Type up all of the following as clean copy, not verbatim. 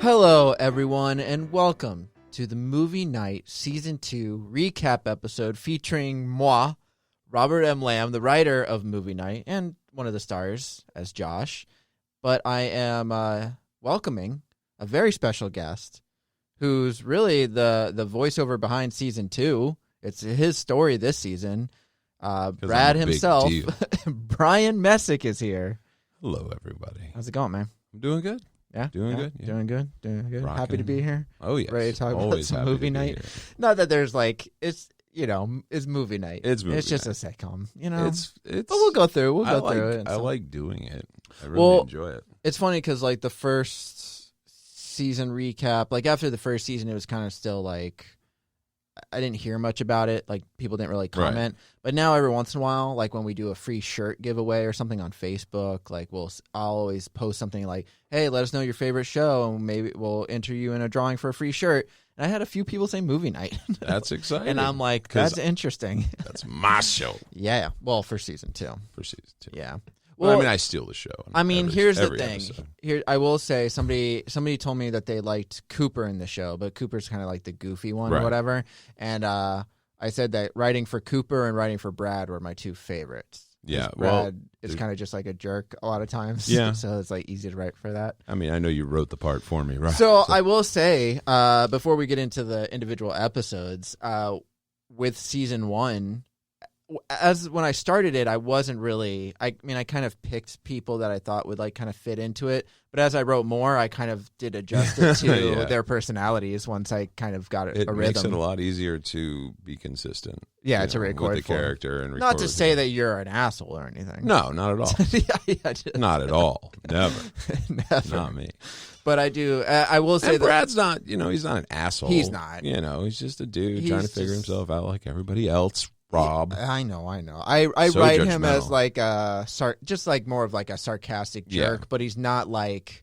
Hello, everyone, and welcome to the Movie Night Season 2 recap episode featuring moi, Robert M. Lamb, the writer of Movie Night, and one of the stars as Josh. But I am welcoming a very special guest who's really the voiceover behind Season 2. It's his story this season. Brad himself, Brian Messick, is here. Hello, everybody. How's it going, man? I'm doing good. Yeah, Doing good. Yeah. Doing good. Rocking. Happy to be here. Oh, yes. Ready to talk about Always some movie night. Not that there's like it's movie night. It's movie It's just night. a sitcom, It's but we'll go through. We'll go through it. I like doing it. I really enjoy it. It's funny because like the first season recap, like after the first season, it was kind of still like I didn't hear much about it. Like people didn't really comment. Right. But now every once in a while, like when we do a free shirt giveaway or something on Facebook, like I'll always post something like, "Hey, let us know your favorite show, and maybe we'll enter you in a drawing for a free shirt." And I had a few people say movie night. That's exciting. And I'm like, that's interesting. That's my show. Yeah. Well, for season 2. Yeah. Well, I mean, I steal the show. Here's the thing. Episode. Here, I will say somebody told me that they liked Cooper in the show, but Cooper's kind of like the goofy one or whatever. And I said that writing for Cooper and writing for Brad were my two favorites. Yeah, Brad is kind of just like a jerk a lot of times. Yeah, so it's like easy to write for that. I mean, I know you wrote the part for me, right? So I will say, before we get into the individual episodes, with season 1. As when I started it, I wasn't really. I mean, I kind of picked people that I thought would like kind of fit into it. But as I wrote more, I kind of did adjust it to their personalities. Once I kind of got a rhythm, it makes it a lot easier to be consistent. Yeah, to record with the character and not to say that you're an asshole or anything. No, not at all. Not at all. Never. Not me. But I do. I will say that Brad's not. He's not an asshole. He's not. He's just a dude trying to figure himself out like everybody else. Rob. I know. I write him as like just like more of like a sarcastic jerk, but he's not like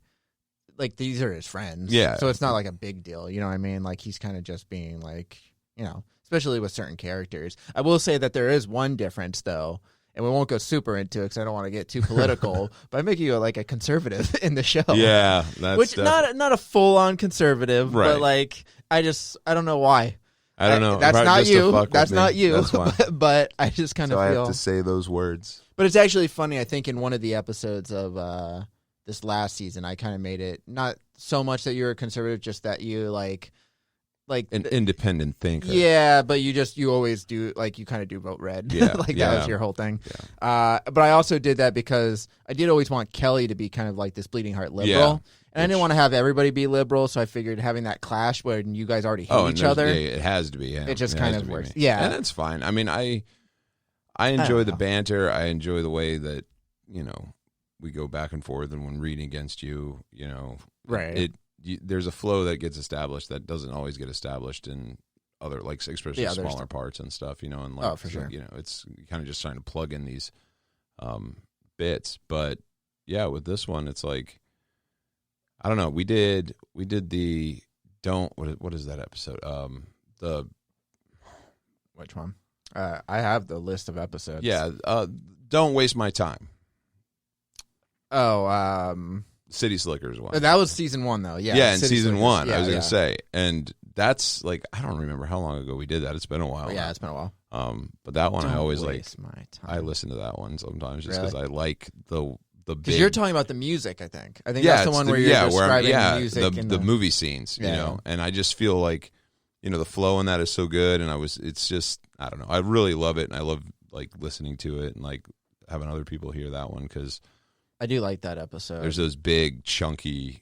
these are his friends. Yeah. So it's not like a big deal. You know what I mean? Like he's kind of just being like, especially with certain characters. I will say that there is one difference though, and we won't go super into it because I don't want to get too political, but I make you like a conservative in the show. Yeah. Which not a full on conservative, but like I don't know why. I don't know. That's not you. That's not you. That's fine. But I just kind of feel. I have to say those words. But it's actually funny. I think in one of the episodes of this last season, I kind of made it not so much that you're a conservative, just that you like an independent thinker. Yeah, but you always do you kind of do vote red. Yeah, that was your whole thing. Yeah. But I also did that because I did always want Kelly to be kind of like this bleeding heart liberal. Yeah. And I didn't want to have everybody be liberal, so I figured having that clash where you guys already hate each other. Yeah, it has to be. Yeah. It just kind of works. Yeah. And that's fine. I mean, I enjoy the banter. I enjoy the way that, we go back and forth, and when reading against you, right. There's a flow that gets established that doesn't always get established in other, especially smaller parts and stuff, and for sure. It's kind of just trying to plug in these bits. But yeah, with this one, it's like, I don't know. We did the what is that episode? Which one? I have the list of episodes. Yeah. Don't waste my time. Oh, City Slickers one. That was season 1 though. Yeah. Yeah, in season Slickers. 1, yeah, I was gonna say, and that's I don't remember how long ago we did that. It's been a while. Yeah, it's been a while. But that one I always waste my time. I listen to that one sometimes just because I like the because you're talking about the music, I think that's the one where you're describing the music and the movie scenes, and I just feel like, the flow in that is so good, and it's just, I don't know, I really love it, and I love listening to it and having other people hear that one because I do like that episode. There's those big chunky,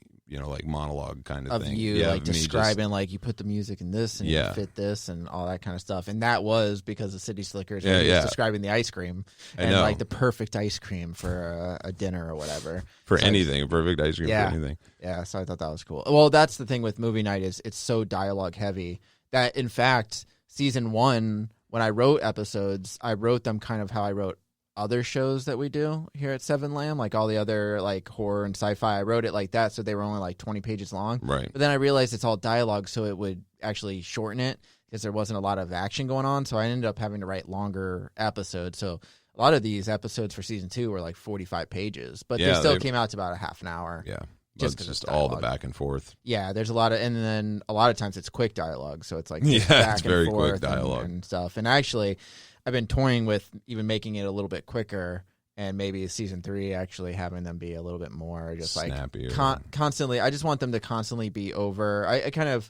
monologue kind of thing. Of you describing you put the music in this and you fit this and all that kind of stuff. And that was because of City Slickers. He was describing the ice cream and the perfect ice cream for a dinner or whatever. For anything, a perfect ice cream for anything. Yeah, so I thought that was cool. Well, that's the thing with movie night is it's so dialogue heavy that in fact, season 1, when I wrote episodes, I wrote them kind of how I wrote other shows that we do here at Seven Lamb, all the other horror and sci-fi. I wrote it like that, so they were only 20 pages long. Right. But then I realized it's all dialogue, so it would actually shorten it because there wasn't a lot of action going on. So I ended up having to write longer episodes. So a lot of these episodes for season 2 were 45 pages, but they still came out to about a half an hour. Yeah. Just all the back and forth. Yeah, there's a lot of, and then a lot of times it's quick dialogue, so it's like it's very quick dialogue and stuff. And actually, I've been toying with even making it a little bit quicker, and maybe season 3 actually having them be a little bit more just snappier. Like constantly. I just want them to constantly be over. I kind of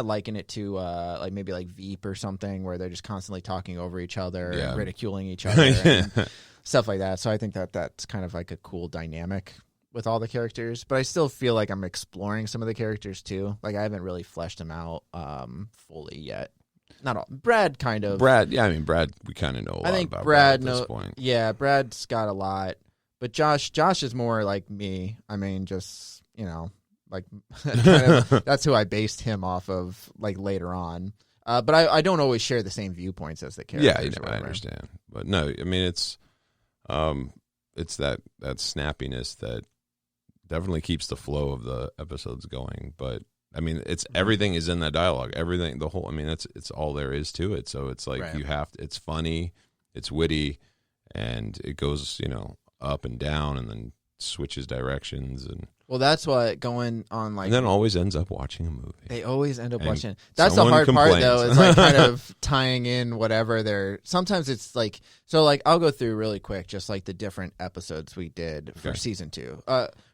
liken it to like maybe like Veep or something, where they're just constantly talking over each other and ridiculing each other and stuff like that. So I think that's kind of like a cool dynamic with all the characters, but I still feel like I'm exploring some of the characters too. Like I haven't really fleshed them out fully yet. Not all. Brad kind of. Brad, we kind of know a lot about Brad at this point. Yeah, Brad's got a lot, but Josh is more like me. I mean, just, like kind of, that's who I based him off of, like later on. But I don't always share the same viewpoints as the characters. Yeah, I understand. But no, I mean it's that snappiness that definitely keeps the flow of the episodes going. But I mean, it's everything is in that dialogue. Everything, the whole. I mean, it's all there is to it. So it's like you have to. It's funny, it's witty, and it goes up and down, and then switches directions and. Well, that's what going on like. And then always ends up watching a movie. They always end up watching. That's the hard part, though, is like kind of tying in whatever they're. Sometimes it's like so. Like I'll go through really quick, just like the different episodes we did for season 2.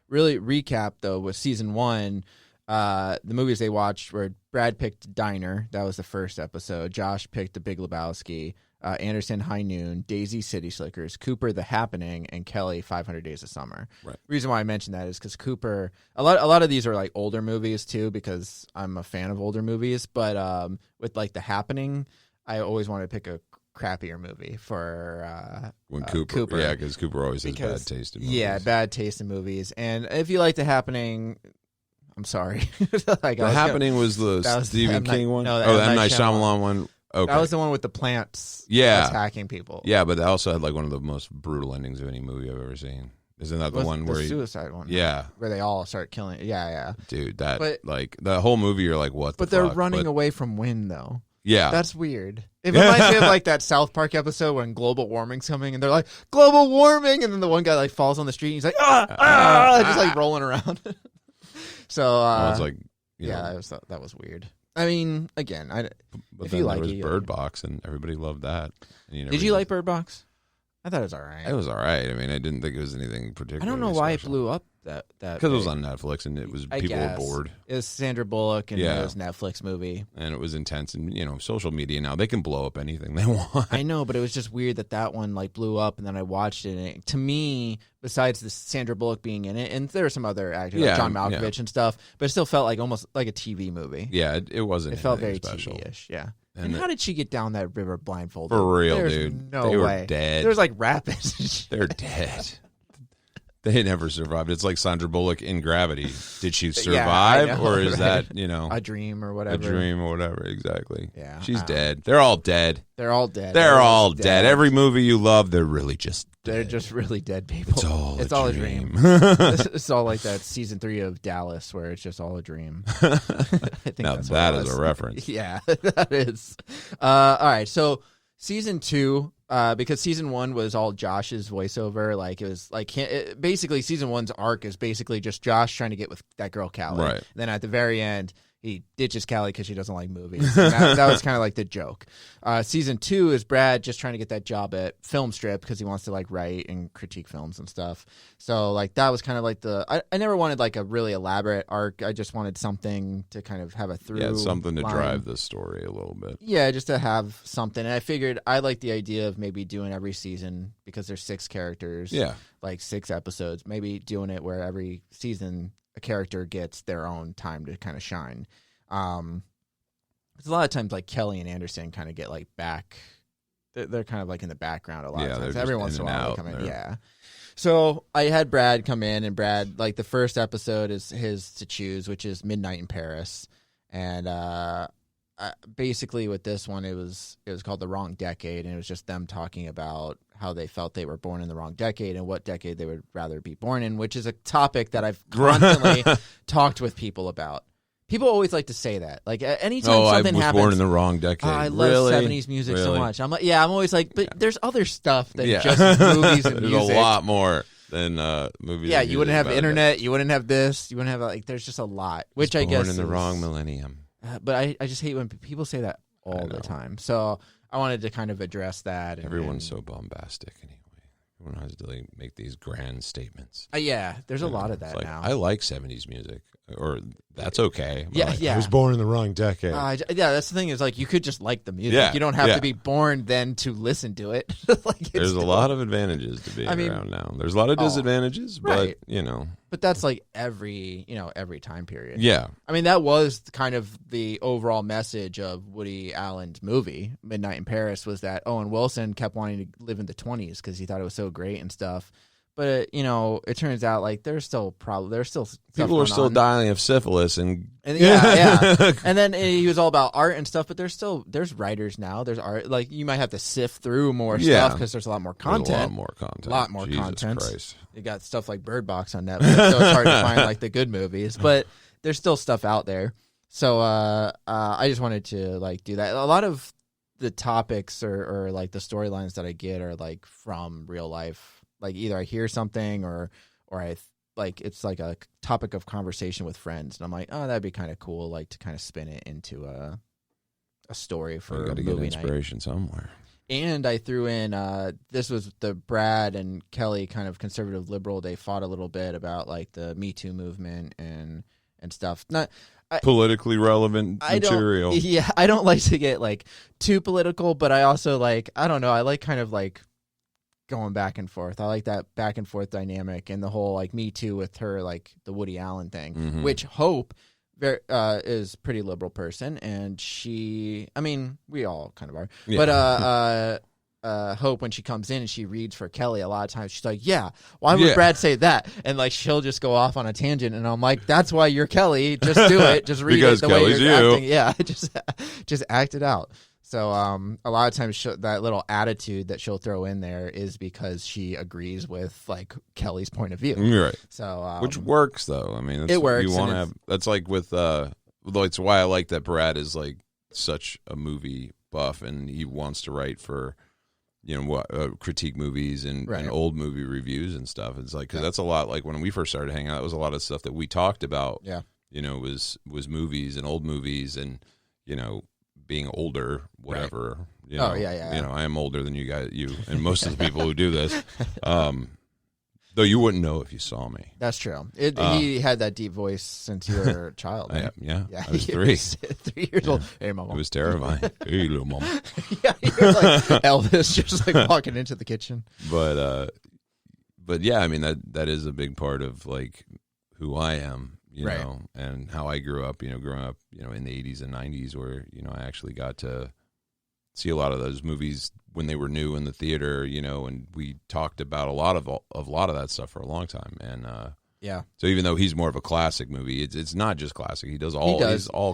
Really recap though with season 1. The movies they watched were Brad picked Diner. That was the first episode. Josh picked The Big Lebowski. Anderson High Noon, Daisy City Slickers, Cooper The Happening, and Kelly 500 Days of Summer. Right. The reason why I mentioned that is because Cooper, a lot of these are like older movies too, because I'm a fan of older movies. But with like The Happening, I always wanted to pick a crappier movie for Cooper. Yeah, because Cooper always has bad taste in movies. Yeah, bad taste in movies. And if you like The Happening, I'm sorry. Like, The Happening was the Stephen King one? No, the M. Night Shyamalan one. Okay. That was the one with the plants attacking people. Yeah, but they also had like one of the most brutal endings of any movie I've ever seen. Isn't that the one where the suicide one? Yeah. Where they all start killing. Yeah. Dude, like the whole movie you're like, what the fuck? But they're running away from wind though. Yeah. That's weird. It reminds me of like that South Park episode when global warming's coming and they're like, global warming, and then the one guy like falls on the street and he's like, just like rolling around. So I was like, that was weird. I mean, again, but if then you like there was it, Bird Box, and everybody loved that. And did you like Bird Box? I thought it was all right. It was all right. I mean, I didn't think it was anything particular. I don't know why it blew up that because it was on Netflix, and it was people were bored. It was Sandra Bullock, and it was a Netflix movie, and it was intense. And social media now they can blow up anything they want. I know, but it was just weird that one like blew up, and then I watched it. And to me, besides the Sandra Bullock being in it, and there were some other actors like John Malkovich and stuff, but it still felt like almost like a TV movie. Yeah, it wasn't. It felt very special. TV-ish. Yeah. And how did she get down that river blindfolded? For real, There's dude. No they way. Were dead. There's like rapids. They're dead. They never survived. It's like Sandra Bullock in Gravity. Did she survive, or is that a dream or whatever? A dream or whatever. Exactly. Yeah, she's dead. They're all dead. They're all dead. They're all dead. Every movie you love, they're really just. They're just really dead people. It's all a dream. It's all like that season 3 of Dallas, where it's just all a dream. I think now that is a reference. Yeah, that is. All right, so season 2. Because season 1 was all Josh's voiceover, like it was like basically season 1's arc is basically just Josh trying to get with that girl Callie. Right. And then at the very end, he ditches Callie because she doesn't like movies. That was kind of like the joke. Season 2 is Brad just trying to get that job at Film Strip because he wants to like write and critique films and stuff. So like that was kind of like I never wanted like a really elaborate arc. I just wanted something to kind of have a through. Yeah, something to drive the story a little bit. Yeah, just to have something. And I figured I like the idea of maybe doing every season because there's 6 characters. Yeah. Like 6 episodes. Maybe doing it where every season a character gets their own time to kind of shine. Because a lot of times like Kelly and Anderson kind of get like back. They're kind of like in the background a lot of times. Every once in a while they come in. Yeah. So I had Brad come in, and Brad, like the first episode is his to choose, which is Midnight in Paris. And basically with this one, it was called The Wrong Decade, and it was just them talking about how they felt they were born in the wrong decade and what decade they would rather be born in, which is a topic that I've constantly talked with people about. People always like to say that. Like anytime something happens, I was born in the wrong decade. I love 70s music so much. I'm like, I'm always like, but there's other stuff than just movies and music. There's a lot more. than movies. Yeah, you wouldn't have the internet. You wouldn't have this. You wouldn't have like. There's just a lot, which I guess born in the wrong millennium. But I just hate when people say that all the time. So I wanted to kind of address that. Everyone's so bombastic anyway. Everyone has to make these grand statements. Yeah, there's a lot of that like, now. I like 70s music, or that's okay. Yeah. I was born in the wrong decade. Yeah, that's the thing is like you could just like the music. Yeah, you don't have to be born then to listen to it. There's a lot of advantages to being around now. There's a lot of disadvantages, but But that's like every time period. Yeah. I mean, that was kind of the overall message of Woody Allen's movie, Midnight in Paris, was that Owen Wilson kept wanting to live in the 20s because he thought it was so great and stuff. But, it turns out like there's still people are still dying of syphilis and yeah. And then he was all about art and stuff, but there's writers now. There's art. Like you might have to sift through more stuff because there's a lot more content. There's a lot more content. content. Christ. You got stuff like Bird Box on Netflix, so it's hard to find like the good movies, but there's still stuff out there. So I just wanted to like do that. A lot of the topics or like the storylines that I get are like from real life. Like either I hear something or I like it's like a topic of conversation with friends, and I'm like, oh, that'd be kind of cool, like to kind of spin it into a story for got to get inspiration night. Somewhere. And I threw in this was the Brad and Kelly kind of conservative liberal. They fought a little bit about like the Me Too movement and stuff. Not politically relevant material. I don't like to get like too political, but I also like I don't know. I like kind of like going back and forth. I like that back and forth dynamic and the whole like Me Too with her, like the Woody Allen thing, which Hope is a pretty liberal person, and we all kind of are, but Hope, when she comes in and she reads for Kelly, a lot of times she's like, why would Brad say that? And like she'll just go off on a tangent, and I'm like, that's why you're Kelly. Just do it. Just read it the Kelly's way you're acting. Yeah, just act it out. So a lot of times that little attitude that she'll throw in there is because she agrees with like Kelly's point of view. Right. So which works though. I mean, it works. You want to have. That's like with. It's why I like that Brad is like such a movie buff, and he wants to write for, critique movies and old movie reviews and stuff. It's like because that's a lot. Like when we first started hanging out, it was a lot of stuff that we talked about. Yeah. Was movies and old movies and being older, whatever. Right. I am older than you and most of the people who do this. Though you wouldn't know if you saw me. That's true. He had that deep voice since you were a child. Right? I was 3. 3 years old. Hey, mama. It was terrifying. Hey, little mama. You're like Elvis, just like walking into the kitchen. But yeah, I mean that is a big part of like who I am. You know, and how I grew up, growing up, in the 80s and 90s where, I actually got to see a lot of those movies when they were new in the theater, and we talked about a lot of that stuff for a long time. And, so even though he's more of a classic movie, it's not just classic. He does all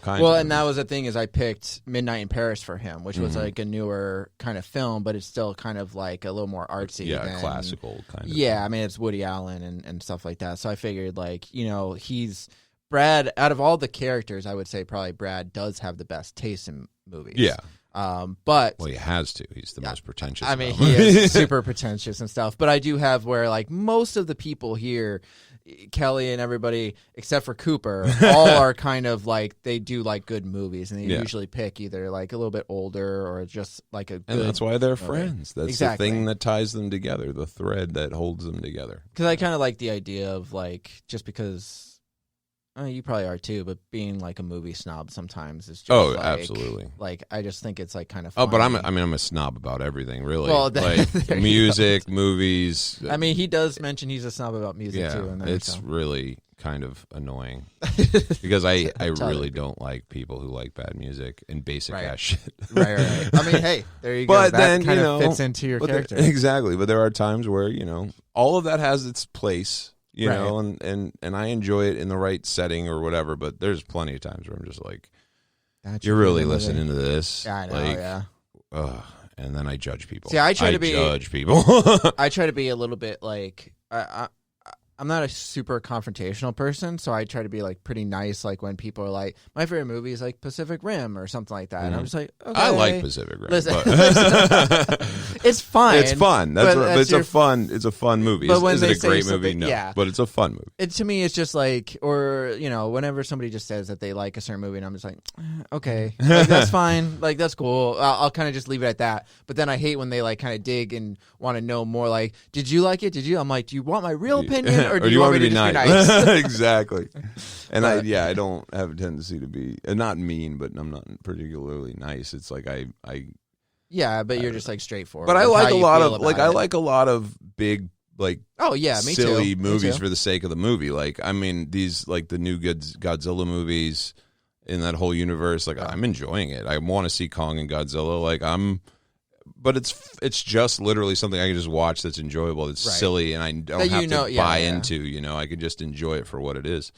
kinds Well, of and that was the thing is I picked Midnight in Paris for him, which was like a newer kind of film, but it's still kind of like a little more artsy. Yeah, classical kind of. Yeah, I mean, it's Woody Allen and stuff like that. So I figured like, he's Brad, out of all the characters, I would say probably Brad does have the best taste in movies. Yeah. But he has to. He's the most pretentious. I mean, he is super pretentious and stuff. But I do have where like most of the people here, Kelly and everybody except for Cooper, all are kind of like they do like good movies, and they usually pick either like a little bit older or just like a good. And that's why they're friends. That's the thing that ties them together, the thread that holds them together. Because I kind of like the idea of like just because. You probably are too, but being like a movie snob sometimes is just absolutely. Like I just think it's like kind of funny. But I'm a snob about everything, really. Well, like music, movies. I mean, he does mention he's a snob about music too. And it's really kind of annoying because I really don't like people who like bad music and basic ass shit. Right. I mean, hey, there you go. But that then kind of fits into your character. Exactly. But there are times where all of that has its place. And I enjoy it in the right setting or whatever, but there's plenty of times where I'm just like, you're really listening to this. Yeah, I know, and then I judge people. See, I try to judge people. I try to be a little bit like, I'm not a super confrontational person, so I try to be like pretty nice. Like when people are like, my favorite movie is like Pacific Rim or something like that, and I'm just like, okay. I like Pacific Rim. Listen, it's fun. It's fun. It's a fun movie. Is it a great movie? No, yeah. But it's a fun movie. To me, it's just like, or whenever somebody just says that they like a certain movie, and I'm just like, okay, like, that's fine, like that's cool. I'll kind of just leave it at that. But then I hate when they like kind of dig and want to know more. Like, did you like it? Did you? I'm like, do you want my real opinion? Or do you want me to just be nice? Exactly. And I don't have a tendency to be not mean, but I'm not particularly nice. It's like yeah, but you're just like straightforward. But I like a lot of big me silly too. movies for the sake of the movie. Like I mean these like the new Godzilla movies in that whole universe. Like I'm enjoying it. I want to see Kong and Godzilla. Like But it's just literally something I can just watch that's enjoyable, that's silly, and I don't have to buy into. I can just enjoy it for what it is.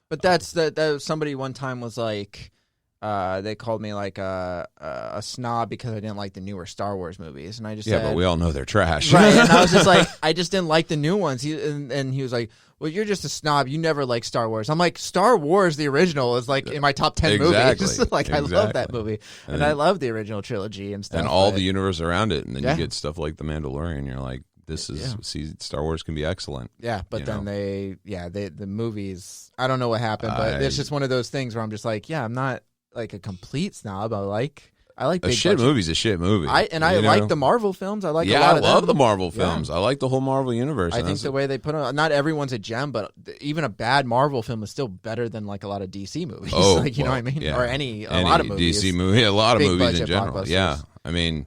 But that somebody one time was like, they called me like a snob because I didn't like the newer Star Wars movies, and I just said, but we all know they're trash, right? And I was just like, I just didn't like the new ones. And he was like, well, you're just a snob. You never like Star Wars. I'm like, Star Wars, the original, is like in my top 10 movies. Like, I love that movie. And I love the original trilogy and stuff. And all the universe around it. And then you get stuff like The Mandalorian. You're like, Star Wars can be excellent. Yeah, but then the movies, I don't know what happened, but it's just one of those things where I'm just like, I'm not like a complete snob. I like big a shit movie's a shit movie. I like the Marvel films. I like a lot of them. I love the Marvel films. I like the whole Marvel universe. I think the way they put it, not everyone's a gem, but even a bad Marvel film is still better than like a lot of DC movies. Oh, like you know what I mean? Yeah. Or a lot of movies. DC movie, a lot of movies in general. Yeah. I mean,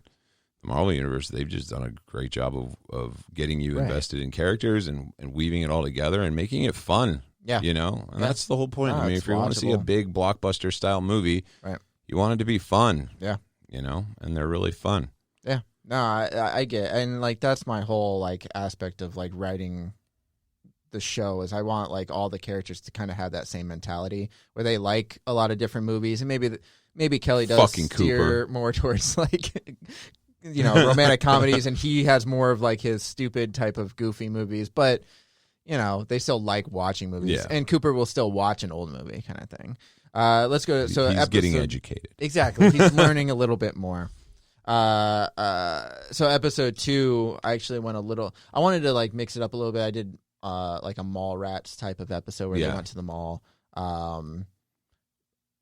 the Marvel universe, they've just done a great job of getting you invested in characters and weaving it all together and making it fun. Yeah. And that's the whole point. I mean, if you want to see a big blockbuster style movie, you want it to be fun. Yeah. And they're really fun. Yeah. No, I get it. And like that's my whole like aspect of like writing the show is I want like all the characters to kind of have that same mentality where they like a lot of different movies, and maybe Kelly does steer more towards like romantic comedies, and he has more of like his stupid type of goofy movies, but they still like watching movies, and Cooper will still watch an old movie kind of thing. Let's go. So he's getting educated. Exactly. He's learning a little bit more. So episode 2, I actually went I wanted to like mix it up a little bit. I did like a mall rats type of episode where they went to the mall.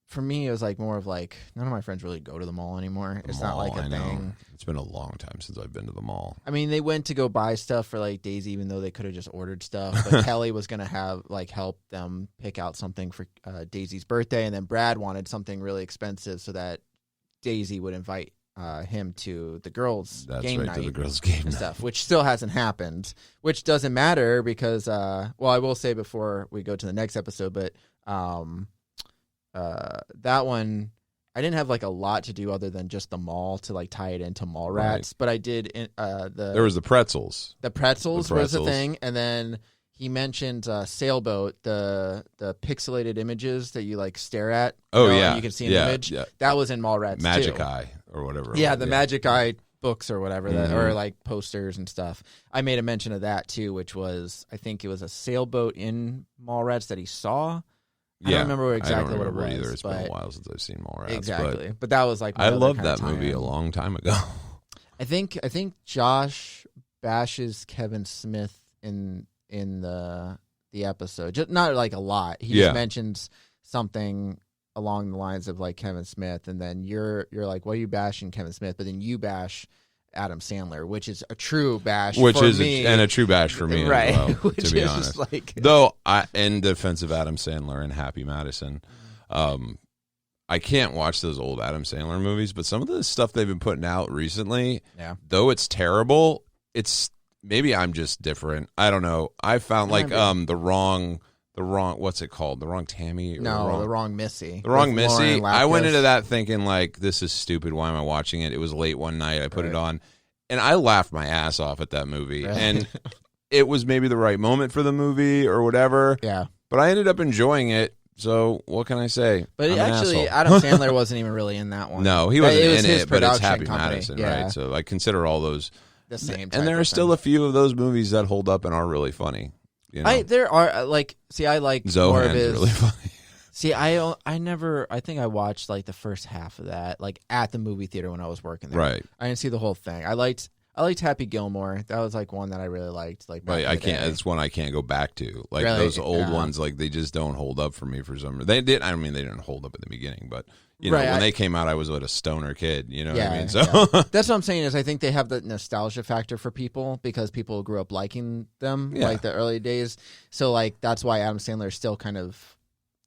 For me, it was like more of like none of my friends really go to the mall anymore. It's not like a thing. It's been a long time since I've been to the mall. I mean, they went to go buy stuff for like Daisy, even though they could have just ordered stuff. But Kelly was gonna have like help them pick out something for Daisy's birthday, and then Brad wanted something really expensive so that Daisy would invite him to the girls' game night. To the girls' game night. Stuff, which still hasn't happened. Which doesn't matter because, I will say before we go to the next episode, but. That one, I didn't have like a lot to do other than just the mall to like tie it into mall rats, but I did there was the pretzels. The pretzels was a thing, and then he mentioned Sailboat, the pixelated images that you like stare at. And you can see an image. Yeah. That was in mall rats Magic too. Eye or whatever. Yeah, the Magic Eye books or whatever, or like posters and stuff. I made a mention of that too, which was I think it was a Sailboat in mall rats that he saw. I don't remember exactly what it was. Either. It's been a while since I've seen Mallrats. Exactly, but that was like I loved that movie a long time ago. I think Josh bashes Kevin Smith in the episode, just not like a lot. He just mentions something along the lines of like Kevin Smith, and then you're like, "What are you bashing Kevin Smith?" But then you bash Adam Sandler, which is a true bash, and a true bash for me, right? As well, to be honest. Like, though, in defense of Adam Sandler and Happy Madison, I can't watch those old Adam Sandler movies, but some of the stuff they've been putting out recently, though it's terrible, it's maybe I'm just different. I don't know. I found like the wrong. What's it called? The wrong Tammy? The wrong Missy. The wrong Missy. I went into that thinking like, this is stupid. Why am I watching it? It was late one night. I put it on, and I laughed my ass off at that movie. Really? And it was maybe the right moment for the movie or whatever. Yeah. But I ended up enjoying it. So what can I say? But actually, Adam Sandler wasn't even really in that one. No, he wasn't in it. But it's Happy Madison, right? So I consider all those the same. And there are still a few of those movies that hold up and are really funny. You know? There are like I like Zohan's more of his. Really funny. See, I think I watched like the first half of that like at the movie theater when I was working there. Right. I didn't see the whole thing. I liked Happy Gilmore. That was like one that I really liked. Like, right, I can't. It's one I can't go back to. Like really? Those old ones, like they just don't hold up for me for some reason. They did. I mean, they didn't hold up at the beginning, but you know, when they came out, I was a stoner kid. You know what I mean? So that's what I'm saying is I think they have the nostalgia factor for people because people grew up liking them like the early days. So like that's why Adam Sandler is still kind of.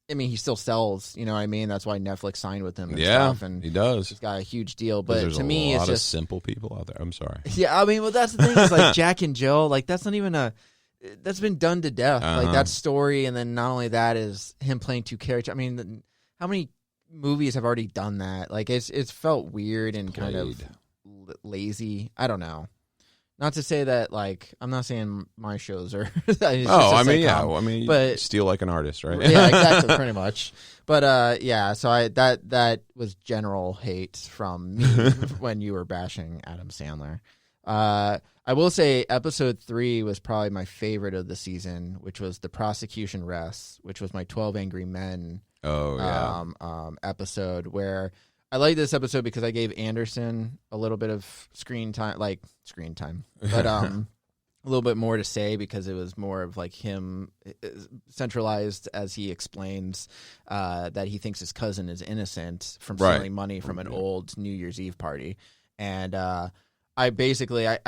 I mean, he still sells, you know what I mean? That's why Netflix signed with him and stuff. And he does. He's got a huge deal. But to me, it's just... a lot of simple people out there. I'm sorry. Yeah, I mean, well, that's the thing. Is like Jack and Jill, like that's not even that's been done to death. Like that story, and then not only that is him playing two characters. I mean, how many movies have already done that? Like it's felt weird and kind of lazy. I don't know. Not to say that, like, I'm not saying my shows are. But steal like an artist, right? Yeah, exactly, pretty much. But so that was general hate from me when you were bashing Adam Sandler. I will say episode 3 was probably my favorite of the season, which was The Prosecution Rests, which was my 12 Angry Men episode where. I like this episode because I gave Anderson a little bit of screen time, but a little bit more to say because it was more of like him centralized as he explains that he thinks his cousin is innocent from stealing money from an old New Year's Eve party. And I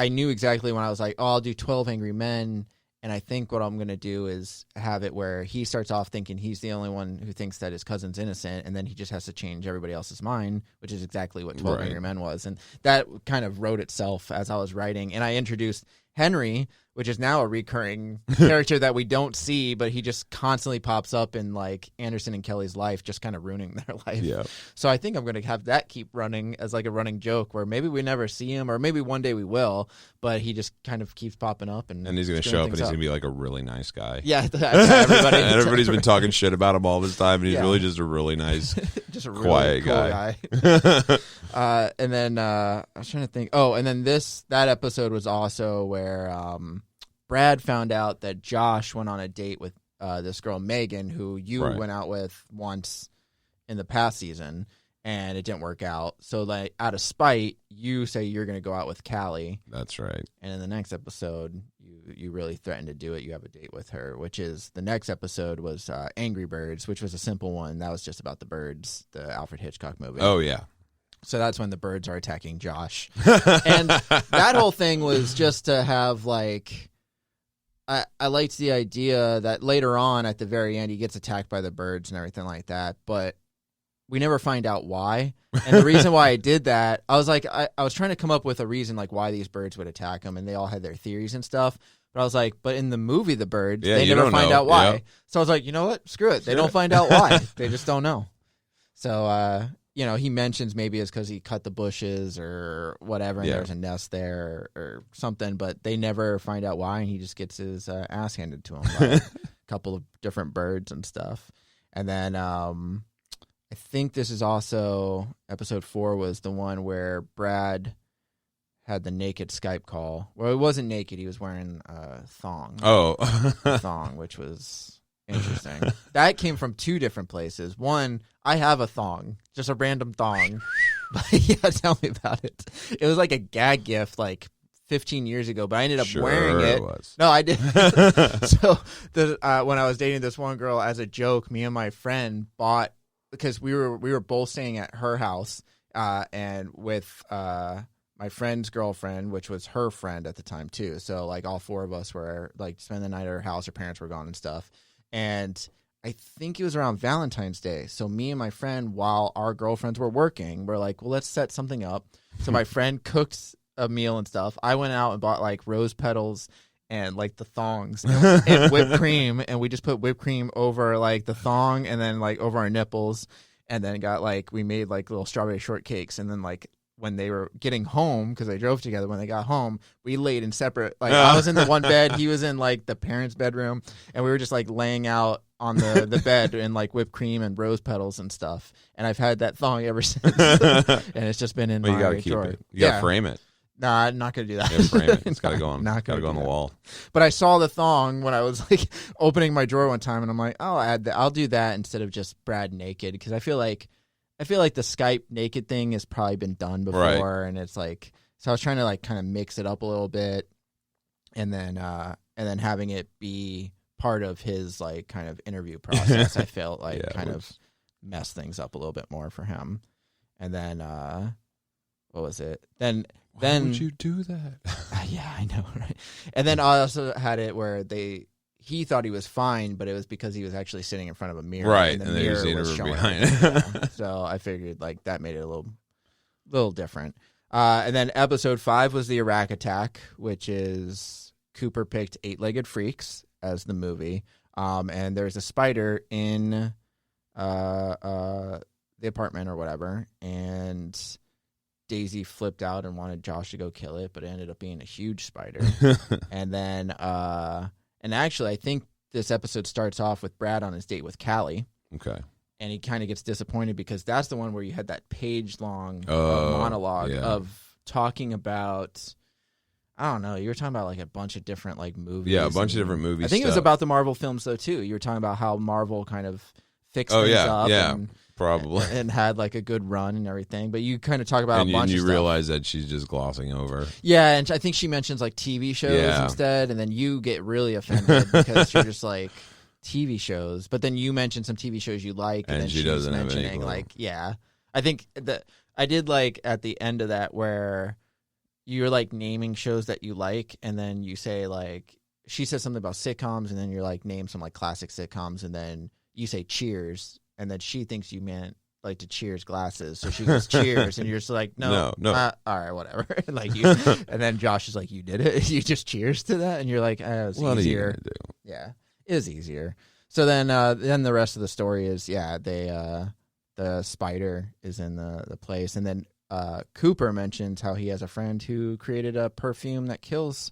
knew exactly when I was like, oh, I'll do 12 Angry Men. And I think what I'm going to do is have it where he starts off thinking he's the only one who thinks that his cousin's innocent, and then he just has to change everybody else's mind, which is exactly what 12 Angry Men was. And that kind of wrote itself as I was writing. And I introduced Henry, which is now a recurring character that we don't see, but he just constantly pops up in like Anderson and Kelly's life, just kind of ruining their life. Yeah. So I think I'm going to have that keep running as like a running joke where maybe we never see him or maybe one day we will, but he just kind of keeps popping up. And he's going to show up and he's going to be like a really nice guy. Yeah. Everybody's been talking shit about him all this time, and he's really just a really nice, just a really quiet cool guy. And then I was trying to think. Oh, and then that episode was also where Brad found out that Josh went on a date with this girl, Megan, who you went out with once in the past season, and it didn't work out. So, like, out of spite, you say you're going to go out with Callie. That's right. And in the next episode, you really threatened to do it. You have a date with her, which is the next episode was Angry Birds, which was a simple one. That was just about the birds, the Alfred Hitchcock movie. Oh, yeah. So that's when the birds are attacking Josh. And that whole thing was just to have, like... I liked the idea that later on at the very end he gets attacked by the birds and everything like that, but we never find out why. And the reason why I did that, I was like, I was trying to come up with a reason like why these birds would attack him, and they all had their theories and stuff. But I was like, but in the movie, The Birds, they never find out why. Yep. So I was like, you know what? Screw it. They don't find out why. They just don't know. So, he mentions maybe it's because he cut the bushes or whatever, and there's a nest there or something, but they never find out why, and he just gets his ass handed to him by a couple of different birds and stuff. And then I think this is also, episode 4 was the one where Brad had the naked Skype call. Well, he wasn't naked. He was wearing a thong. Oh. A thong, which was... interesting. That came from 2 different places. One, I have a thong, just a random thong. But yeah, tell me about it. It was like a gag gift like 15 years ago, but I ended up wearing it. No, I didn't. So when I was dating this one girl, as a joke, me and my friend bought, because we were both staying at her house, and with my friend's girlfriend, which was her friend at the time too. So like all 4 of us were like spending the night at her house. Her parents were gone and stuff. And I think it was around Valentine's Day. So me and my friend, while our girlfriends were working, we're like, well, let's set something up. So my friend cooked a meal and stuff. I went out and bought like rose petals and like the thongs and whipped cream. And we just put whipped cream over like the thong and then like over our nipples. And then we made like little strawberry shortcakes. And then like when they were getting home, because they drove together, when they got home, we laid in separate, like I was in the one bed, he was in like the parents' bedroom, and we were just like laying out on the bed in like whipped cream and rose petals and stuff. And I've had that thong ever since. And it's just been in my drawer. You gotta frame it. Nah, I'm not gonna do that. Yeah, frame it. It's gotta go on. Gotta go on the wall. But I saw the thong when I was like opening my drawer one time, and I'm like, oh, I'll do that instead of just Brad naked, because I feel like the Skype naked thing has probably been done before, right. And it's like, so I was trying to like kind of mix it up a little bit, and then having it be part of his like kind of interview process. I felt like of messed things up a little bit more for him, and then what was it? Why would you do that? Yeah, I know, right? And then I also had it where he thought he was fine, but it was because he was actually sitting in front of a mirror, right? And the mirror was showing behind. Yeah. So I figured like that made it a little different. And then episode 5 was the Iraq attack, which is Cooper picked 8-Legged Freaks as the movie, and there's a spider in the apartment or whatever, and Daisy flipped out and wanted Josh to go kill it, but it ended up being a huge spider. And then, and actually, I think this episode starts off with Brad on his date with Callie. Okay. And he kind of gets disappointed because that's the one where you had that page-long monologue of talking about, I don't know, you were talking about like a bunch of different like movies. Yeah, a bunch of different movies. I think it was about the Marvel films though too. You were talking about how Marvel kind of fixed things up. Yeah. Probably. And had like a good run and everything. But you kind of talk about a bunch of stuff. And you realize that she's just glossing over. Yeah, and I think she mentions like TV shows instead. And then you get really offended because you're just like, TV shows. But then you mention some TV shows you like. And then she doesn't have any mentioning like, I think that I did like at the end of that where you're like naming shows that you like. And then you say like, she says something about sitcoms. And then you're like, name some like classic sitcoms. And then you say Cheers. And then she thinks you meant like to Cheers glasses, so she goes Cheers, and you're just like, no. All right, whatever. Like you, and then Josh is like, you did it, you just cheers to that, and you're like, it was easier. Yeah, it was easier. So then the rest of the story is the spider is in the place, and then Cooper mentions how he has a friend who created a perfume that kills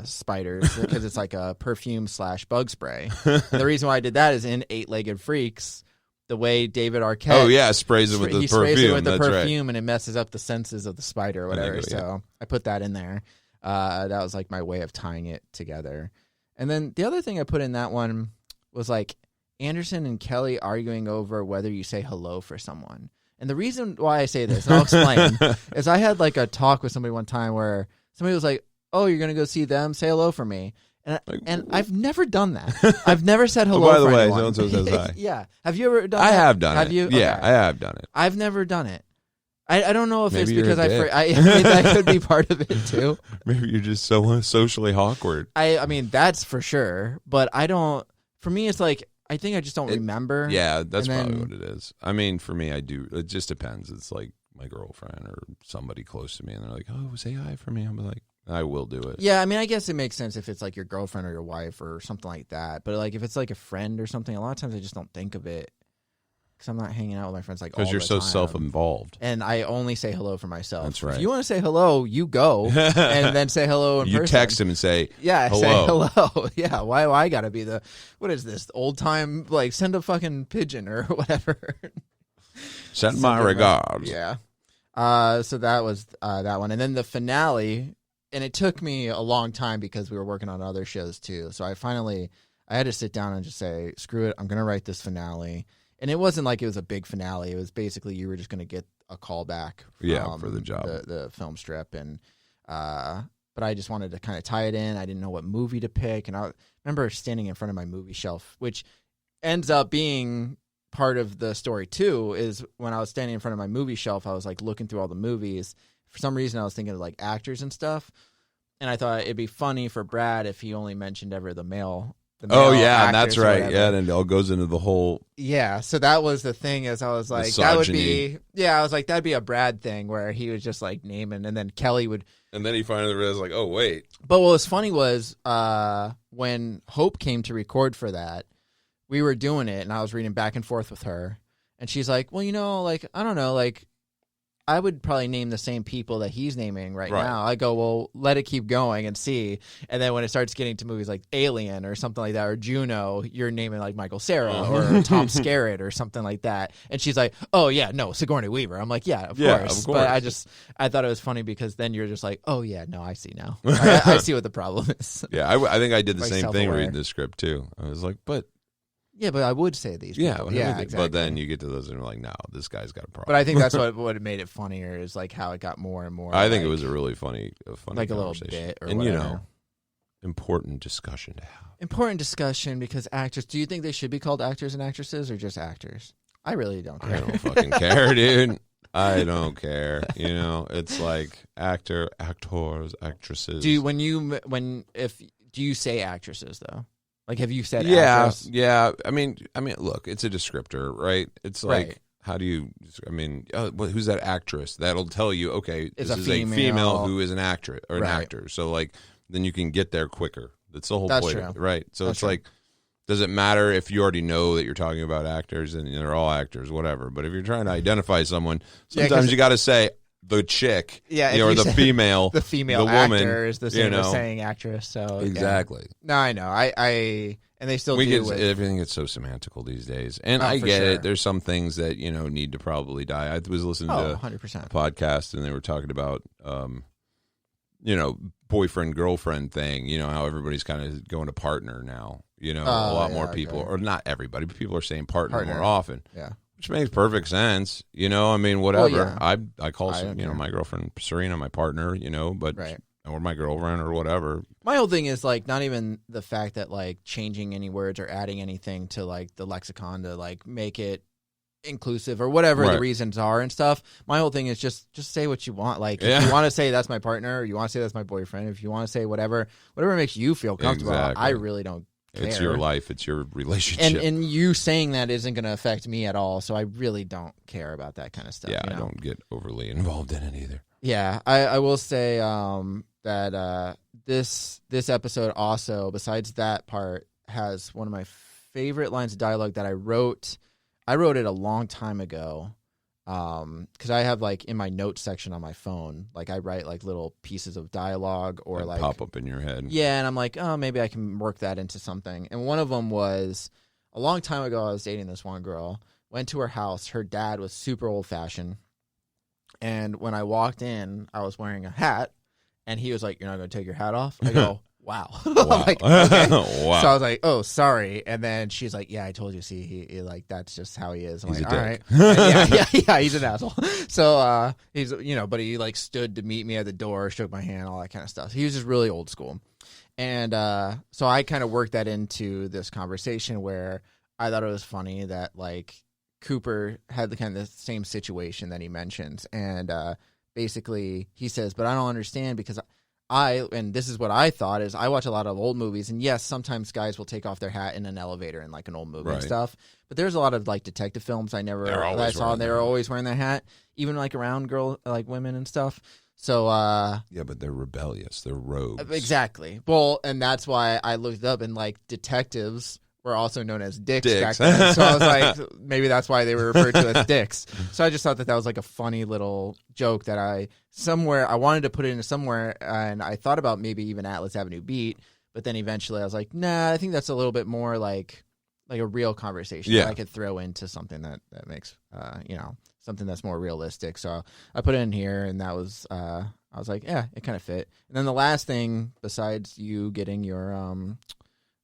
spiders because it's like a perfume / bug spray. And the reason why I did that is in 8-Legged Freaks, the way David Arquette sprays it with the perfume. Sprays it with the perfume, and it messes up the senses of the spider or whatever. So I put that in there. That was like my way of tying it together. And then the other thing I put in that one was like Anderson and Kelly arguing over whether you say hello for someone. And the reason why I say this, and I'll explain, is I had like a talk with somebody one time where somebody was like, oh, you're going to go see them? Say hello for me. And I've never done that. I've never said hello by the for way, anyone. so-and-so says hi. Yeah. Have you ever done that? I have done it. Have you? Yeah, okay. I have done it. I've never done it. I don't know if Maybe it's because I mean, that could be part of it too. Maybe you're just so socially awkward. I mean, that's for sure. But I don't, for me, it's like, I think I just don't remember. Yeah, that's probably what it is. I mean, for me, I do. It just depends. It's like my girlfriend or somebody close to me, and they're like, oh, say hi for me. I'm like, I will do it. Yeah, I mean, I guess it makes sense if it's like your girlfriend or your wife or something like that. But like if it's like a friend or something, a lot of times I just don't think of it because I'm not hanging out with my friends like all the time. Because you're so self-involved. And I only say hello for myself. That's right. If you want to say hello, you go and then say hello in person. You text him and say hello. Say hello. Yeah, why I got to be what is this, old time, like send a fucking pigeon or whatever. Send my regards. Yeah. So that was that one. And then the finale, and it took me a long time because we were working on other shows too. So I had to sit down and just say, screw it, I'm going to write this finale. And it wasn't like it was a big finale. It was basically you were just going to get a call back from for the job, the film strip. And but I just wanted to kind of tie it in. I didn't know what movie to pick. And I remember standing in front of my movie shelf, which ends up being part of the story too, is when I was standing in front of my movie shelf, I was like looking through all the movies. For some reason, I was thinking of like actors and stuff. And I thought it'd be funny for Brad if he only mentioned ever the male. Oh yeah, and that's right. Yeah, and it all goes into the whole. Yeah, so that was the thing. As I was like, that would be. Yeah, I was like, that'd be a Brad thing where he was just like naming, and then Kelly would. And then he finally realized, like, oh wait. But what was funny was when Hope came to record for that, we were doing it, and I was reading back and forth with her, and she's like, well, like I don't know, like I would probably name the same people that he's naming right now. I go, well, let it keep going and see. And then when it starts getting to movies like Alien or something like that, or Juno, you're naming like Michael Cera or Tom Skerritt or something like that. And she's like, oh yeah, no, Sigourney Weaver. I'm like, yeah, of course. But I thought it was funny because then you're just like, oh yeah, no, I see now. I see what the problem is. Yeah, I think I did the same thing reading the script too. I was like, but I would say these people. Yeah, exactly. But then you get to those and you're like, no, this guy's got a problem. But I think that's what made it funnier is like how it got more and more. I think it was a really funny like a little bit or whatever. You know, important discussion to have. Important discussion because actors. Do you think they should be called actors and actresses or just actors? I really don't care. I don't fucking care, dude. I don't care. You know, it's like actors, actresses. Do you say actresses though? Like, have you said actress? Yeah. I mean, look, it's a descriptor, right? It's like, how do you, who's that actress? That'll tell you, okay, it's this is a female who is an actress or an actor. So, like, then you can get there quicker. That's the whole point of it, right? So it's like, does it matter if you already know that you're talking about actors and they're all actors, whatever? But if you're trying to identify someone, sometimes you got to say, the chick, or the female, the woman, actor is the same as saying actress. So exactly. Yeah. No, I know. I and they still do. Everything gets so semantical these days, and I get it. There's some things that need to probably die. I was listening to 100%. a podcast, and they were talking about, boyfriend girlfriend thing. You know how everybody's kind of going to partner now. A lot more people, or not everybody, but people are saying partner more often. Yeah. Which makes perfect sense, whatever. Well, yeah. I call my girlfriend Serena my partner, but or my girlfriend or whatever. My whole thing is like not even the fact that like changing any words or adding anything to like the lexicon to like make it inclusive or whatever the reasons are and stuff. My whole thing is just say what you want. Like if you want to say that's my partner, or you want to say that's my boyfriend, if you want to say whatever makes you feel comfortable. Exactly. I really don't. It's your life. It's your relationship. And you saying that isn't going to affect me at all, so I really don't care about that kind of stuff. Yeah, I don't get overly involved in it either. Yeah, I will say that this episode also, besides that part, has one of my favorite lines of dialogue that I wrote. I wrote it a long time ago because I have like in my notes section on my phone, like I write like little pieces of dialogue or like pop up in your head. Yeah, and I'm like, oh, maybe I can work that into something. And one of them was a long time ago. I was dating this one girl. Went to her house. Her dad was super old fashioned, and when I walked in, I was wearing a hat, and he was like, "You're not going to take your hat off?" I go, "Wow." Like, okay. Wow. So I was like, "Oh, sorry." And then she's like, "Yeah, I told you. See, he like that's just how he is." I'm he's like, "All right, yeah, he's an asshole." So he's but he like stood to meet me at the door, shook my hand, all that kind of stuff. He was just really old school, and so I kind of worked that into this conversation where I thought it was funny that like Cooper had the kind of the same situation that he mentions, and basically he says, "But I don't understand because." And this is what I thought is I watch a lot of old movies, and yes, sometimes guys will take off their hat in an elevator in like an old movie and stuff. But there's a lot of like detective films I saw, and they were always wearing their hat, even like around women and stuff. So yeah, but they're rebellious, they're rogues. Exactly. Well, and that's why I looked up, and like detectives were also known as dicks. Back then. So I was like, maybe that's why they were referred to as dicks. So I just thought that was like a funny little joke that I wanted to put it into somewhere, and I thought about maybe even Atlas Avenue Beat, but then eventually I was like, nah, I think that's a little bit more like a real conversation that I could throw into something that makes something that's more realistic. So I put it in here, and that was I was like, yeah, it kind of fit. And then the last thing, besides you getting your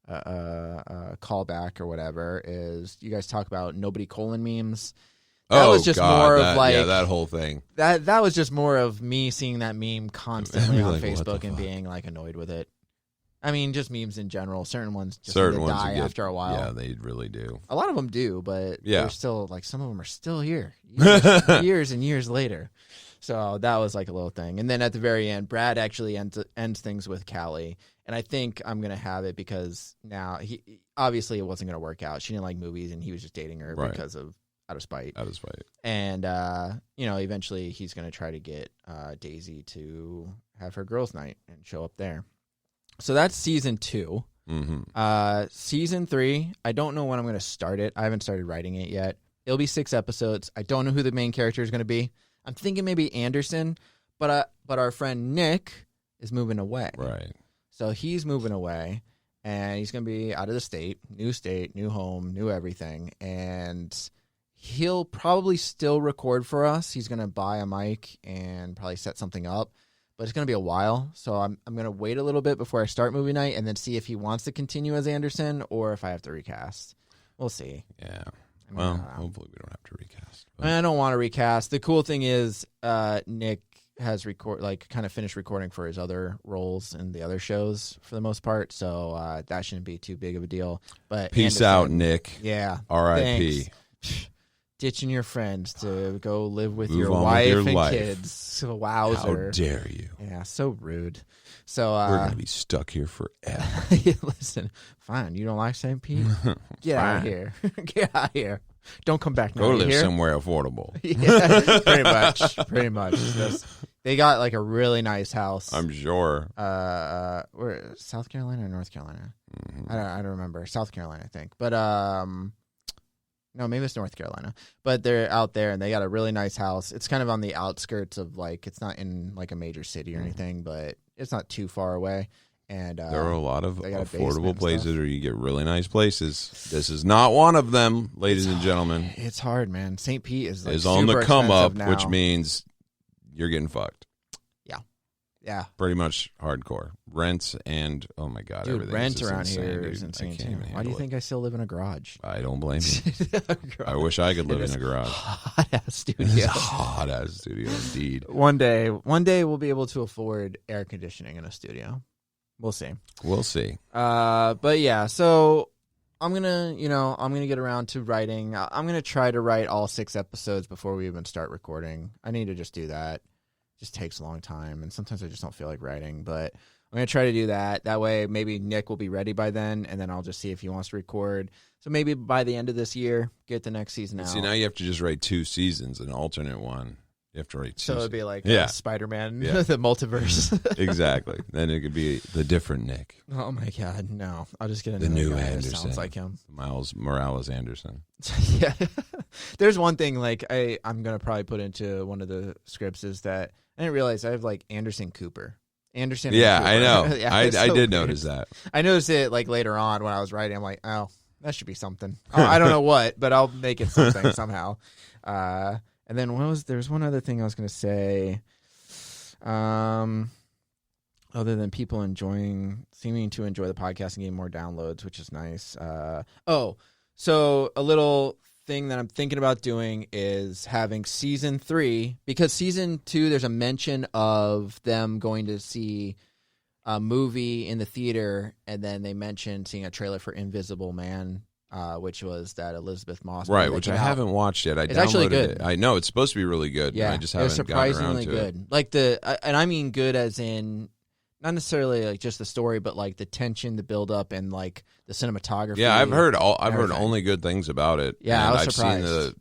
callback or whatever, is you guys talk about nobody colon memes. That was just more of like that whole thing. That was just more of me seeing that meme constantly on Facebook and being like annoyed with it. I mean, just memes in general. Certain ones just die after a while. Yeah, they really do. A lot of them do, but they're still like some of them are still here years and years later. So that was like a little thing. And then at the very end, Brad actually ends things with Callie. And I think I'm going to have it because now he obviously it wasn't going to work out. She didn't like movies, and he was just dating her because of out of spite. And, eventually he's going to try to get Daisy to have her girls' night and show up there. So that's season 2. Mm-hmm. Season 3, I don't know when I'm going to start it. I haven't started writing it yet. It'll be 6 episodes. I don't know who the main character is going to be. I'm thinking maybe Anderson, but our friend Nick is moving away. Right. So he's moving away, and he's going to be out of the state, new home, new everything, and he'll probably still record for us. He's going to buy a mic and probably set something up, but it's going to be a while. So I'm going to wait a little bit before I start movie night and then see if he wants to continue as Anderson or if I have to recast. We'll see. Yeah. Well, hopefully we don't have to recast. But I don't want to recast. The cool thing is Nick has kind of finished recording for his other roles in the other shows for the most part, so that shouldn't be too big of a deal. But peace out, Nick. Yeah. R.I.P. Ditching your friends to go live with your wife and kids. So, wowzer. How dare you? Yeah, so rude. So we're going to be stuck here forever. Listen, fine. You don't like St. Pete? Get out of here. Get out of here. Don't come back now. Go live somewhere affordable. Yeah, pretty much. They got like a really nice house. I'm sure. Where, South Carolina or North Carolina? Mm-hmm. I don't remember. South Carolina, I think. But no, maybe it's North Carolina. But they're out there, and they got a really nice house. It's kind of on the outskirts of it's not in like a major city or anything, but it's not too far away. And there are a lot of affordable places where you get really nice places. This is not one of them, ladies and gentlemen. It's hard, man. St. Pete is on the come up, now. Which means you're getting fucked. Yeah. Pretty much hardcore. Rents and, oh my God, dude, everything. Rent around here is insane too. Why do you think I still live in a garage? I don't blame you. I wish I could live in a garage. Hot-ass studio. It's a hot-ass studio indeed. One day we'll be able to afford air conditioning in a studio. We'll see. But yeah, so I'm gonna get around to writing. I'm gonna try to write all 6 episodes before we even start recording. I need to just do that. It just takes a long time, and sometimes I just don't feel like writing. But I'm gonna try to do that. That way, maybe Nick will be ready by then, and then I'll just see if he wants to record. So maybe by the end of this year, get the next season out. See, now you have to just write 2 seasons, an alternate one. You have to write 2. So it'd be like Spider-Man, the multiverse. Exactly. Then it could be the different Nick. Oh my God, no! I'll just get the new guy Anderson. that sounds like him. Miles Morales Anderson. Yeah. There's one thing I'm gonna probably put into one of the scripts is that I didn't realize I have Anderson Cooper. Anderson. Yeah, Cooper. I know. Yeah, I so did notice that. I noticed it later on when I was writing. I'm like, oh, that should be something. I don't know what, but I'll make it something somehow. And then there's one other thing I was going to say, other than people seeming to enjoy the podcast and getting more downloads, which is nice. So a little thing that I'm thinking about doing is having season 3, because season 2, there's a mention of them going to see a movie in the theater, and then they mentioned seeing a trailer for Invisible Man. Which was that Elizabeth Moss movie, right? Which I haven't watched yet. It's actually good. It. I know it's supposed to be really good. Yeah, I just haven't gotten around to good. it. And I mean good as in not necessarily just the story, but the tension, the build up, and the cinematography. Yeah, I've heard only good things about it. Yeah, and I was surprised. I've seen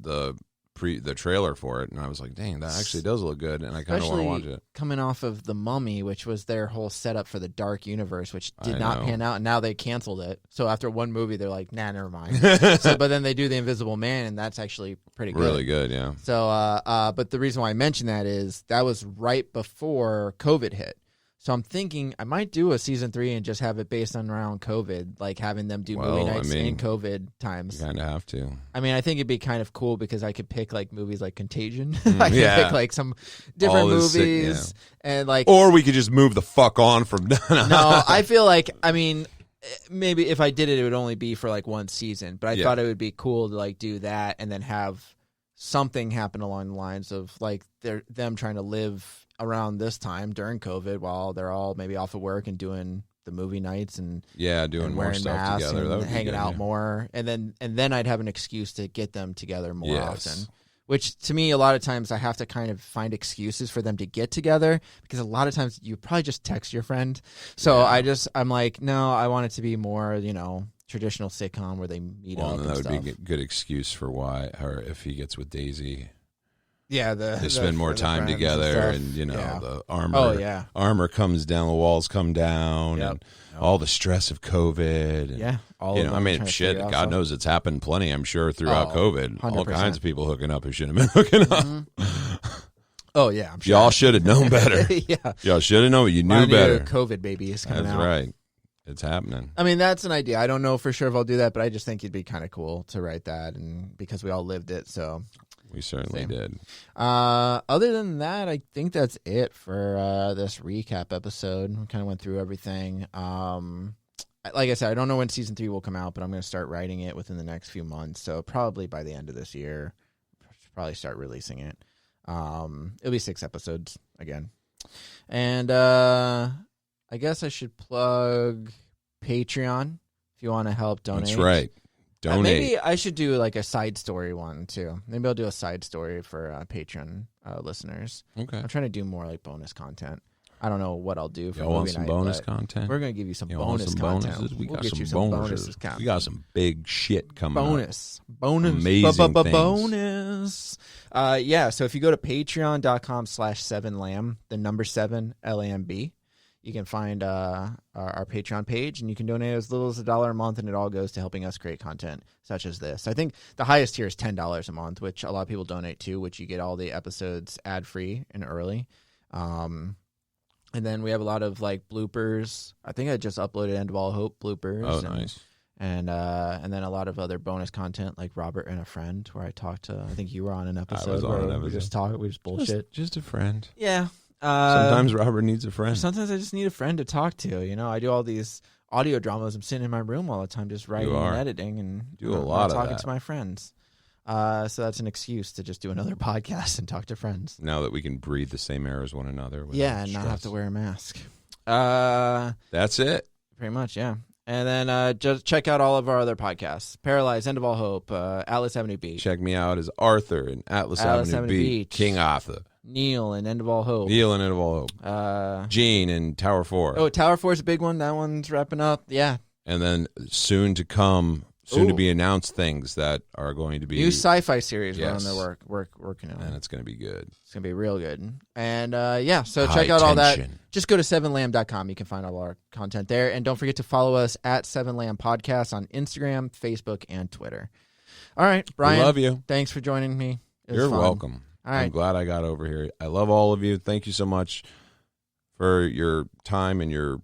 the trailer for it, and I was like, dang, that actually does look good, and I kind of want to watch it. Coming off of The Mummy, which was their whole setup for the Dark Universe, which did not pan out, and now they canceled it. So after one movie, they're like, nah, never mind. But then they do The Invisible Man, and that's actually pretty good. Really good, yeah. So, but the reason why I mention that is that was right before COVID hit. So I'm thinking I might do a season 3 and just have it based on around COVID, having them do movie nights in COVID times. You kind of have to. I mean, I think it'd be kind of cool because I could pick movies like Contagion. I could pick some different movies and or we could just move the fuck on from. No, I feel maybe if I did it, it would only be for one season. But I thought it would be cool to do that and then have something happen along the lines of them trying to live around this time during COVID while they're all maybe off of work and doing the movie nights and doing more stuff together, and hanging out more, and then I'd have an excuse to get them together more often. Which to me, a lot of times I have to kind of find excuses for them to get together because a lot of times you probably just text your friend. So I'm like, no, I want it to be more, traditional sitcom where they meet up. And that would be a good excuse for why, or if he gets with Daisy. Yeah, they spend more time together, and the armor. Oh yeah, armor comes down, the walls come down, and all the stress of COVID. And, I mean, shit. God knows it's happened plenty. I'm sure throughout COVID, 100%. all kinds of people hooking up who shouldn't have been hooking up. Oh, yeah, I'm sure. Y'all should have known better. Yeah. Y'all should have known. You knew better. COVID baby is coming out. That's right. It's happening. I mean, that's an idea. I don't know for sure if I'll do that, but I just think it'd be kind of cool to write that, and because we all lived it, so... We certainly did. Other than that, I think that's it for this recap episode. We kind of went through everything. Like I said, I don't know when season 3 will come out, but I'm going to start writing it within the next few months. So probably by the end of this year, probably start releasing it. It'll be 6 episodes again. And I guess I should plug Patreon if you want to help donate. That's right. Donate. Maybe I should do like a side story one too. Maybe I'll do a side story for Patreon listeners. Okay. I'm trying to do more like bonus content. I don't know what I'll do for Y'all want movie some night, bonus content? We're going to give you some Y'all bonus want some content. bonuses? We We'll got get some you some bonuses. bonuses. We got some big shit coming up. Bonus. Amazing things. Bonus. Yeah, so if you go to patreon.com/7lamb, the number 7, LAMB, you can find our Patreon page, and you can donate as little as $1 a month, and it all goes to helping us create content such as this. I think the highest tier is $10 a month, which a lot of people donate to, which you get all the episodes ad-free and early. And then we have a lot of like bloopers. I think I just uploaded End of All Hope bloopers. Oh, nice. And then a lot of other bonus content like Robert and a Friend, where I talked to. I think you were on an episode. I was on an episode. We just bullshit. Just a friend. Yeah. Sometimes Robert needs a friend. Sometimes I just need a friend to talk to. You know, I do all these audio dramas. I'm sitting in my room all the time, just writing and editing, and do a lot of talking that. to my friends. So that's an excuse to just do another podcast and talk to friends. Now that we can breathe the same air as one another. Yeah, and not have to wear a mask. That's it. Pretty much, yeah. And then just check out all of our other podcasts. Paralyzed, End of All Hope, Atlas Avenue Beach. Check me out as Arthur in Atlas Avenue Beach. King Arthur. Neil in End of All Hope. Neil in End of All Hope. Gene in Tower 4. Oh, Tower 4 is a big one. That one's wrapping up. Yeah. And then soon to be announced things that are going to be new sci-fi series. Yes. We're on the working on, and it's going to be good. It's going to be real good. And so check out all that. Just go to 7lamb.com. You can find all our content there, and don't forget to follow us at 7lamb Podcast on Instagram, Facebook, and Twitter. All right, Brian. We love you. Thanks for joining me. You're welcome. All right. I'm glad I got over here. I love all of you. Thank you so much for your time and your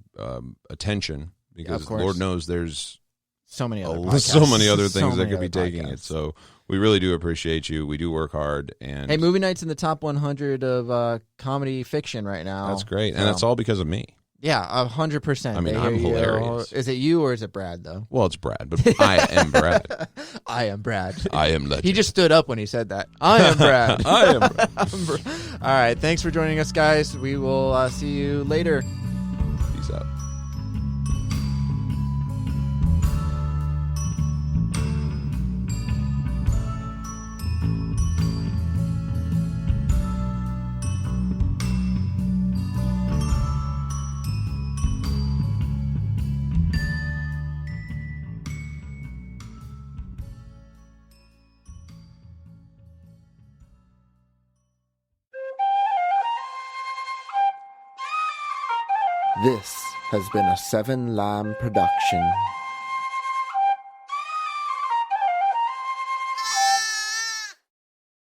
attention, because Lord knows there's so many other things that could be taking it. So we really do appreciate you. We do work hard. And hey, Movie Night's in the top 100 of comedy fiction right now. That's great. And it's all because of me. Yeah, 100%. I mean, I'm hilarious. Is it you or is it Brad, though? Well, it's Brad, but I am Brad. I am Brad. I am legend. He just stood up when he said that. I am Brad. I am Brad. All right, thanks for joining us, guys. We will see you later. Peace out. This has been a 7 Lamb production.